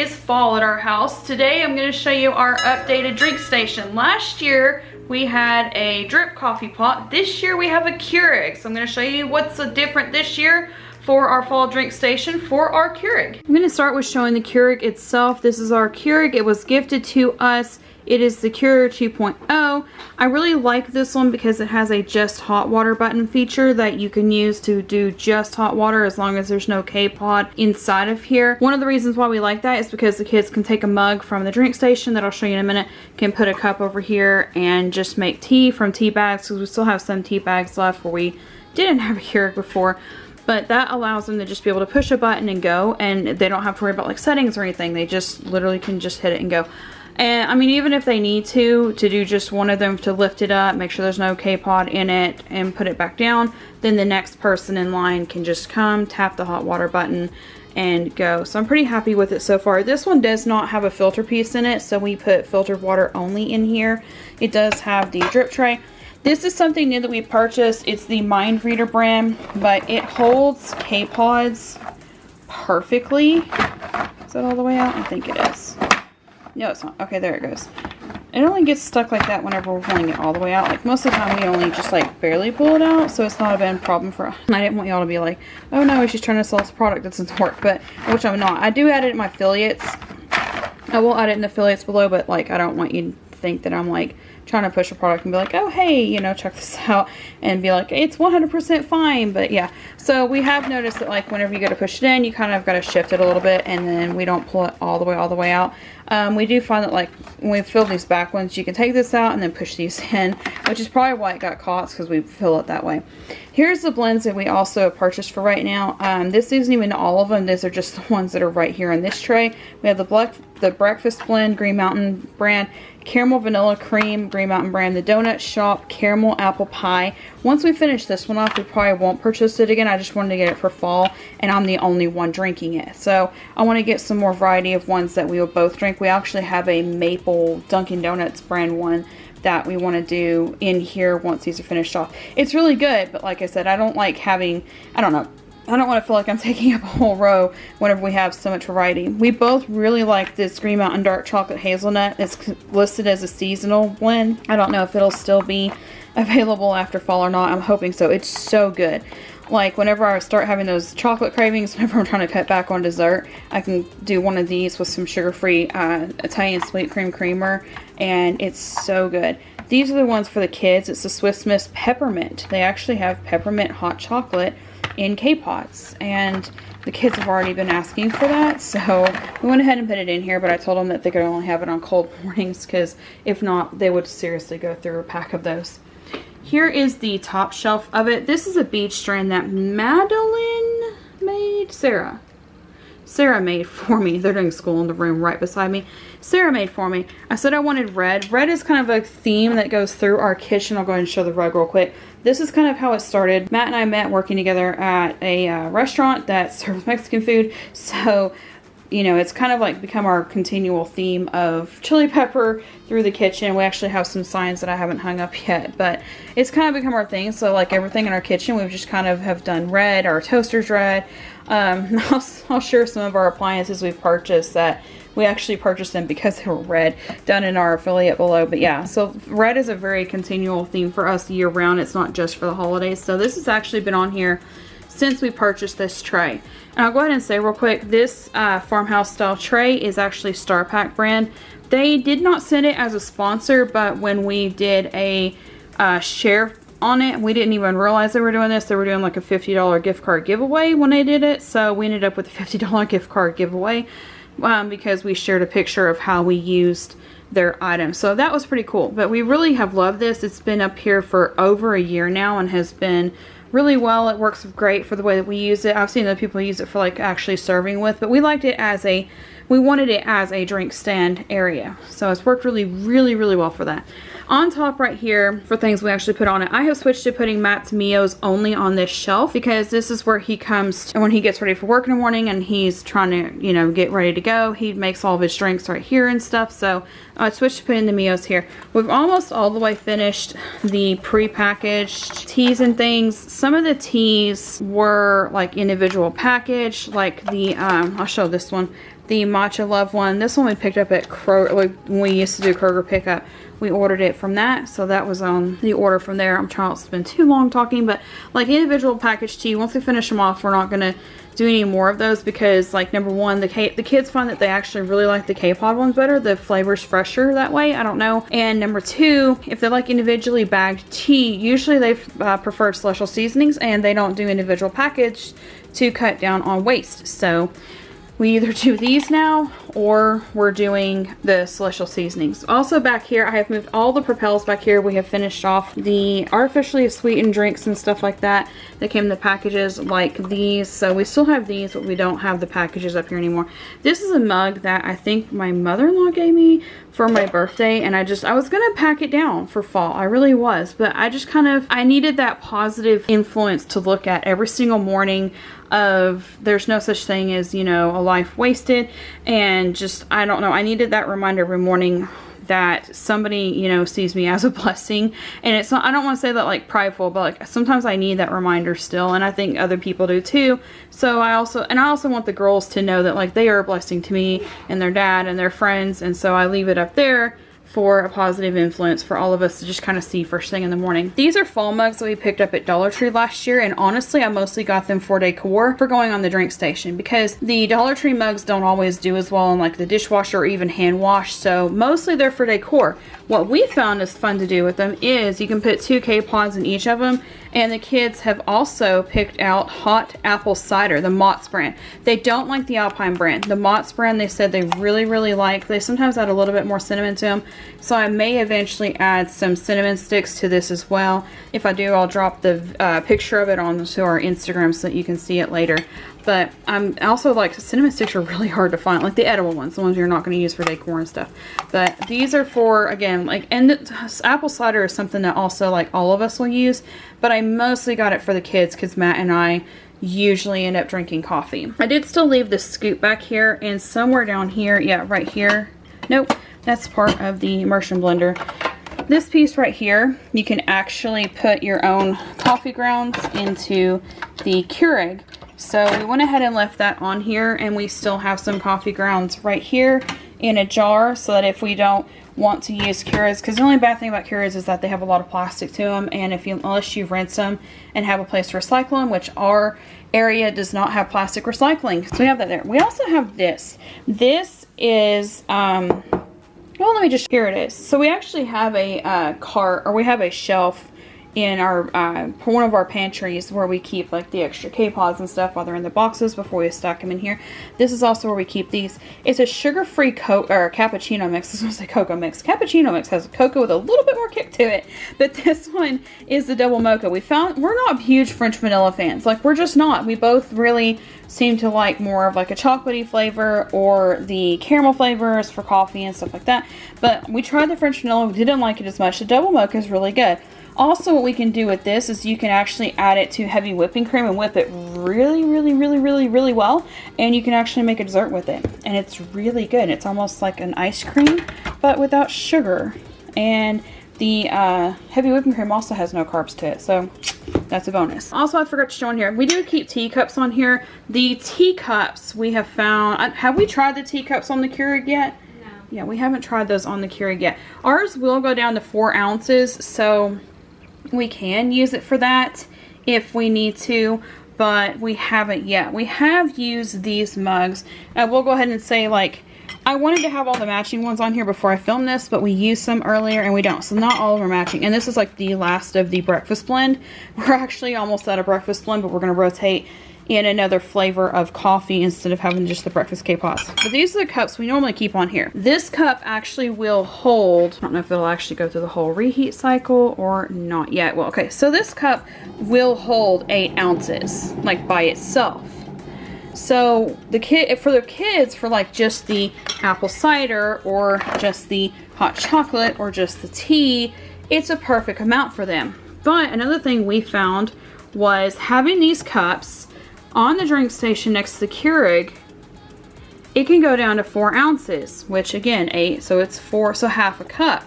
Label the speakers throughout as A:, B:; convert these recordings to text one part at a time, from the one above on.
A: is fall at our house. Today I'm going to show you our updated drink station. Last year we had a drip coffee pot. This year we have a Keurig. So I'm going to show you what's different this year for our fall drink station for our Keurig. I'm going to start with showing the Keurig itself. This is our Keurig. It was gifted to us. It is the Keurig 2.0. I really like this one because it has a just hot water button feature that you can use to do just hot water as long as there's no K-Pod inside of here. One of the reasons why we like that is because the kids can take a mug from the drink station that I'll show you in a minute, can put a cup over here and just make tea from tea bags, because we still have some tea bags left where we didn't have a Keurig before. But that allows them to just be able to push a button and go, and they don't have to worry about like settings or anything. They just literally can just hit it and go. And I mean, even if they need to do just one of them to lift it up, make sure there's no K-Pod in it, and put it back down, then the next person in line can just come, tap the hot water button, and go. So I'm pretty happy with it so far. This one does not have a filter piece in it, so we put filtered water only in here. It does have the drip tray. This is something new that we purchased. It's the Mind Reader brand, but it holds K-Pods perfectly. Is that all the way out? I think it is. No, it's not. Okay, there it goes. It only gets stuck like that whenever we're pulling it all the way out. Like, most of the time we only just like barely pull it out, so it's not a bad problem for us. I didn't want y'all to be like, oh no, she's trying to sell this product that doesn't work, but which I'm not. I do add it in my affiliates. I will add it in the affiliates below, but like, I don't want you to think that I'm like trying to push a product and be like, oh hey, you know, check this out, and be like, it's 100% fine. But yeah, so we have noticed that like whenever you go to push it in, you kind of got to shift it a little bit, and then we don't pull it all the way out. We do find that like when we fill these back ones, you can take this out and then push these in, which is probably why it got caught, because we fill it that way. Here's the blends that we also purchased for right now. This isn't even all of them. These are just the ones that are right here on this tray. We have the breakfast blend, Green Mountain brand, caramel vanilla cream, Green Mountain brand, the donut shop, caramel apple pie. Once we finish this one off, we probably won't purchase it again. I just wanted to get it for fall, and I'm the only one drinking it. So I want to get some more variety of ones that we will both drink. We actually have a maple Dunkin' Donuts brand one that we want to do in here once these are finished off. It's really good, but like I said, I don't like having, I don't know, I don't want to feel like I'm taking up a whole row whenever we have so much variety. We both really like this Green Mountain Dark Chocolate Hazelnut. It's listed as a seasonal blend. I don't know if it'll still be available after fall or not. I'm hoping so. It's so good. Like whenever I start having those chocolate cravings, whenever I'm trying to cut back on dessert, I can do one of these with some sugar-free Italian sweet cream creamer, and it's so good. These are the ones for the kids. It's the Swiss Miss Peppermint. They actually have peppermint hot chocolate in K-Pods, and the kids have already been asking for that, so we went ahead and put it in here. But I told them that they could only have it on cold mornings, because if not, they would seriously go through a pack of those. Here is the top shelf of it. This is a beach strand that Madeline made. Sarah made for me. They're doing school in the room right beside me. Sarah made for me. I said I wanted red. Red is kind of a theme that goes through our kitchen. I'll go ahead and show the rug real quick. This is kind of how it started. Matt and I met working together at a restaurant that serves Mexican food. So, you know, it's kind of like become our continual theme of chili pepper through the kitchen. We actually have some signs that I haven't hung up yet, but it's kind of become our thing. So like everything in our kitchen, we've just kind of have done red. Our toaster's red. I'll share some of our appliances we've purchased that we actually purchased them because they were red, down in our affiliate below. But yeah, so red is a very continual theme for us year round. It's not just for the holidays. So this has actually been on here since we purchased this tray. And I'll go ahead and say real quick, this farmhouse style tray is actually Star Pack brand. They did not send it as a sponsor, but when we did a share on it, we didn't even realize they were doing this. They were doing like a $50 gift card giveaway when they did it. So we ended up with a $50 gift card giveaway because we shared a picture of how we used their items. So that was pretty cool. But we really have loved this. It's been up here for over a year now and has been really well. It works great for the way that we use it. I've seen other people use it for like actually serving with, but we liked it as a, we wanted it as a drink stand area. So it's worked really well for that. On top right here, for things we actually put on it, I have switched to putting Matt's Mios only on this shelf, because this is where he comes to, when he gets ready for work in the morning and he's trying to, you know, get ready to go. He makes all of his drinks right here and stuff. So I switched to putting the Mios here. We've almost all the way finished the pre-packaged teas and things. Some of the teas were like individual packaged, like the, I'll show this one. the Matcha Love one. This one we picked up at Kroger, like when we used to do Kroger pickup. We ordered it from that, so that was on the order from there. I'm trying not to spend too long talking, but like individual packaged tea, once we finish them off, we're not gonna do any more of those because, like, number one, the kids find that they actually really like the K-Pod ones better. The flavor's fresher that way. I don't know. And number two, if they like individually bagged tea, usually they prefer Celestial Seasonings, and they don't do individual package to cut down on waste. So we either do these now or we're doing the Celestial Seasonings. Also back here, I have moved all the Propels back here. We have finished off the artificially sweetened drinks and stuff like that that came in the packages like these. So we still have these, but we don't have the packages up here anymore. This is a mug that I think my mother-in-law gave me for my birthday, and I was gonna pack it down for fall. I really was, but I just I needed that positive influence to look at every single morning of there's no such thing as, you know, a life wasted, and just, I don't know, I needed that reminder every morning that somebody, you know, sees me as a blessing. And it's not, I don't want to say that like prideful, but like sometimes I need that reminder still, and I think other people do too. So I also want the girls to know that like they are a blessing to me and their dad and their friends, and so I leave it up there for a positive influence for all of us to just kind of see first thing in the morning. These are fall mugs that we picked up at Dollar Tree last year, and honestly I mostly got them for decor for going on the drink station because the Dollar Tree mugs don't always do as well in like the dishwasher or even hand wash, so mostly they're for decor. What we found is fun to do with them is you can put 2 K-Pods in each of them, and the kids have also picked out hot apple cider, the Mott's brand. They don't like the Alpine brand. The Mott's brand they said they really like. They sometimes add a little bit more cinnamon to them, so I may eventually add some cinnamon sticks to this as well. If I do, I'll drop the picture of it onto our Instagram so that you can see it later. But I'm also like, cinnamon sticks are really hard to find, like the edible ones, the ones you're not going to use for decor and stuff. But these are for, again, like, and apple cider is something that also like all of us will use, but I mostly got it for the kids because Matt and I usually end up drinking coffee. I did still leave the scoop back here, and somewhere down here, yeah, right here, nope, that's part of the immersion blender. This piece right here, you can actually put your own coffee grounds into the Keurig. So we went ahead and left that on here, and we still have some coffee grounds right here in a jar, so that if we don't want to use Keurigs, because the only bad thing about Keurigs is that they have a lot of plastic to them, and unless you rinse them and have a place to recycle them, which our area does not have plastic recycling, so we have that there. We also have this. This is well, let me just, here it is. So we actually have a cart, or we have a shelf in our one of our pantries where we keep like the extra K-Pods and stuff while they're in the boxes before we stack them in here. This is also where we keep these. It's a sugar-free cappuccino mix. I was gonna say cocoa mix. Cappuccino mix has cocoa with a little bit more kick to it, but this one is the double mocha. We're not huge French vanilla fans. Like, we're just not. We both really seem to like more of like a chocolatey flavor or the caramel flavors for coffee and stuff like that. But we tried the French vanilla. We didn't like it as much. The double mocha is really good. Also, what we can do with this is you can actually add it to heavy whipping cream and whip it really well, and you can actually make a dessert with it, and it's really good. It's almost like an ice cream but without sugar, and the heavy whipping cream also has no carbs to it, so that's a bonus. Also, I forgot to show on here, we do keep teacups on here. The teacups we have found, have we tried the teacups on the Keurig yet? No. Yeah, we haven't tried those on the Keurig yet. Ours will go down to 4 ounces, so we can use it for that if we need to, but we haven't yet. We have used these mugs. We'll go ahead and say, like, I wanted to have all the matching ones on here before I filmed this, but we used some earlier and we don't, so not all of them are matching. And this is like the last of the breakfast blend. We're actually almost out of breakfast blend, but we're going to rotate in another flavor of coffee instead of having just the breakfast K-Pods. But these are the cups we normally keep on here. This cup actually will hold, I don't know if it'll actually go through the whole reheat cycle or not yet. Well, okay, so this cup will hold 8 ounces, like by itself. So for the kids, for like just the apple cider or just the hot chocolate or just the tea, it's a perfect amount for them. But another thing we found was having these cups on the drink station next to the Keurig, it can go down to 4 ounces, which again, 8, so it's 4, so half a cup.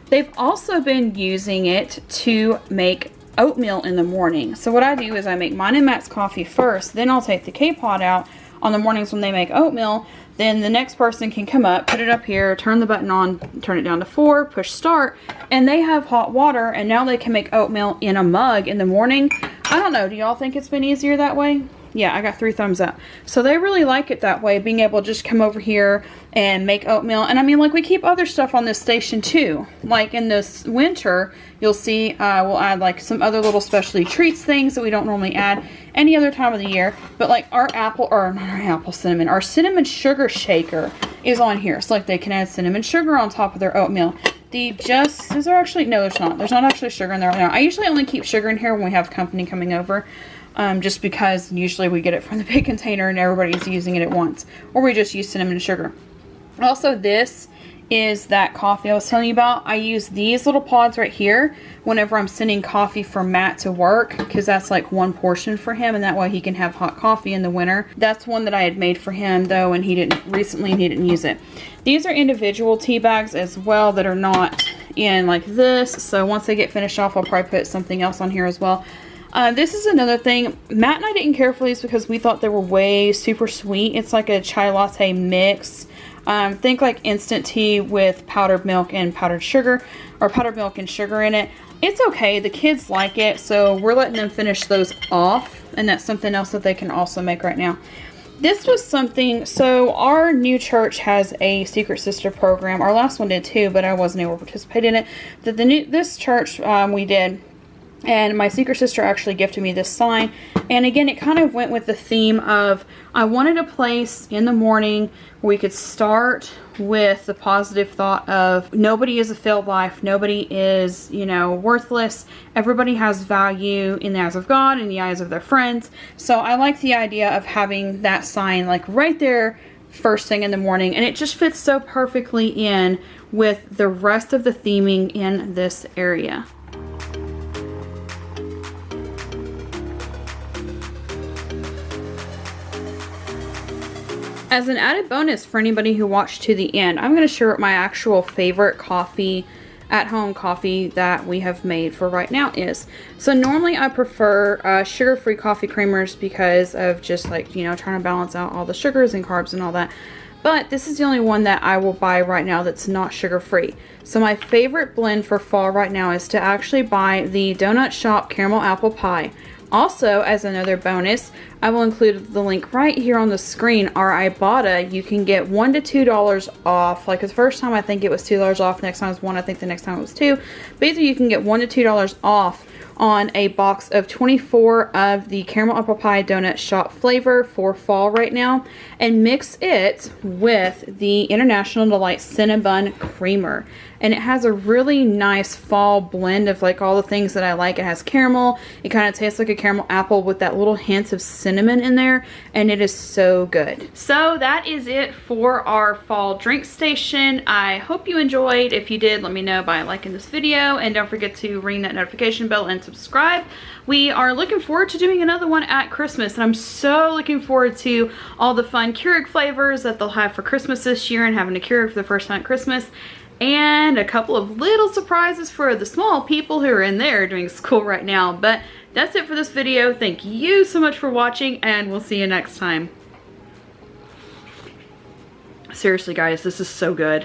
A: They've also been using it to make oatmeal in the morning. So what I do is I make mine and Matt's coffee first, then I'll take the K-Pod out, on the mornings when they make oatmeal, then the next person can come up, put it up here, turn the button on, turn it down to 4, push start, and they have hot water, and now they can make oatmeal in a mug in the morning. I don't know, do y'all think it's been easier that way? Yeah, I got 3 thumbs up. So they really like it that way, being able to just come over here and make oatmeal. And I mean, like, we keep other stuff on this station too. Like in this winter, you'll see we'll add like some other little specialty treats things that we don't normally add any other time of the year. But like our our cinnamon sugar shaker is on here. So like they can add cinnamon sugar on top of their oatmeal. Is there actually, no, there's not. There's not actually sugar in there right now. I usually only keep sugar in here when we have company coming over. Just because usually we get it from the big container and everybody's using it at once. Or we just use cinnamon and sugar. Also, this is that coffee I was telling you about. I use these little pods right here whenever I'm sending coffee for Matt to work, because that's like 1 portion for him, and that way he can have hot coffee in the winter. That's one that I had made for him though, and he didn't use it. These are individual tea bags as well that are not in like this. So once they get finished off, I'll probably put something else on here as well. This is another thing. Matt and I didn't care for these because we thought they were way super sweet. It's like a chai latte mix. Think like instant tea with powdered milk and powdered sugar, or powdered milk and sugar in it. It's okay. The kids like it, so we're letting them finish those off, and that's something else that they can also make right now. This was something, so our new church has a Secret Sister program. Our last one did too, but I wasn't able to participate in it. This church we did. And my Secret Sister actually gifted me this sign. And again, it kind of went with the theme of, I wanted a place in the morning where we could start with the positive thought of nobody is a failed life. Nobody is, you know, worthless. Everybody has value in the eyes of God, in the eyes of their friends. So I like the idea of having that sign like right there first thing in the morning. And it just fits so perfectly in with the rest of the theming in this area. As an added bonus for anybody who watched to the end, I'm going to share what my actual favorite coffee, at-home coffee that we have made for right now is. So normally I prefer sugar-free coffee creamers because of just like, you know, trying to balance out all the sugars and carbs and all that. But this is the only one that I will buy right now that's not sugar-free. So my favorite blend for fall right now is to actually buy the Donut Shop Caramel Apple Pie. Also, as another bonus, I will include the link right here on the screen. Our Ibotta, you can get $1 to $2 off. Like the first time I think it was $2 off, next time it was 1, I think the next time it was 2. But either you can get $1 to $2 off on a box of 24 of the Caramel Apple Pie Donut Shop flavor for fall right now, and mix it with the International Delight Cinnabon Creamer. And it has a really nice fall blend of like all the things that I like. It has caramel. It kind of tastes like a caramel apple with that little hint of cinnamon in there. And it is so good. So that is it for our fall drink station. I hope you enjoyed. If you did, let me know by liking this video. And don't forget to ring that notification bell and subscribe. We are looking forward to doing another one at Christmas. And I'm so looking forward to all the fun Keurig flavors that they'll have for Christmas this year, and having a Keurig for the first time at Christmas. And a couple of little surprises for the small people who are in there doing school right now. But that's it for this video. Thank you so much for watching, and we'll see you next time. Seriously guys, this is so good.